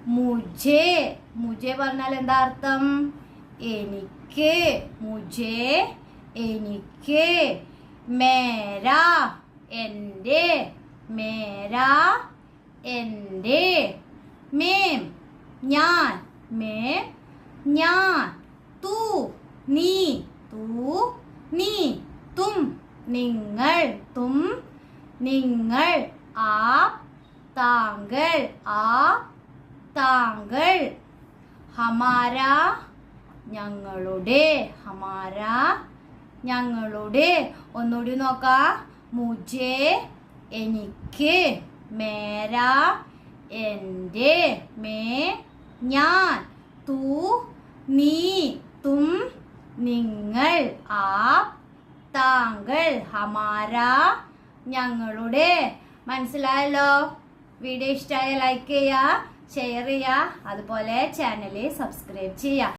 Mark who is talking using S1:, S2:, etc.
S1: മുജേ. മുജേ പറഞ്ഞാൽ എന്താ അർത്ഥം? എനിക്ക്. മുജേ എനിക്ക്. മേരാ എൻ്റെ. മേരാ എൻ്റെ. മേം ഞാൻ. മേം ഞാൻ. തൂ നീ. തൂ നീ. തും നിങ്ങൾ. തും നിങ്ങൾ. ആപ് താങ്കൾ. ആപ് താങ്കൾ. ഹമാര ഞങ്ങളുടെ. ഹമാര ഞങ്ങളുടെ. ഒന്നുകൂടി നോക്കാം. മുജേ എനിക്ക്. മേരാ എൻ്റെ. മേ ഞാൻ. തൂ നീ. തും നിങ്ങൾ. ആപ് താങ്കൾ. ഹമാര ഞങ്ങളുടെ. മനസ്സിലായല്ലോ? വീഡിയോ ഇഷ്ടമായ ലൈക്ക് ചെയ്യുക, ഷെയർ ചെയ്യുക, അതുപോലെ ചാനൽ സബ്സ്ക്രൈബ് ചെയ്യുക.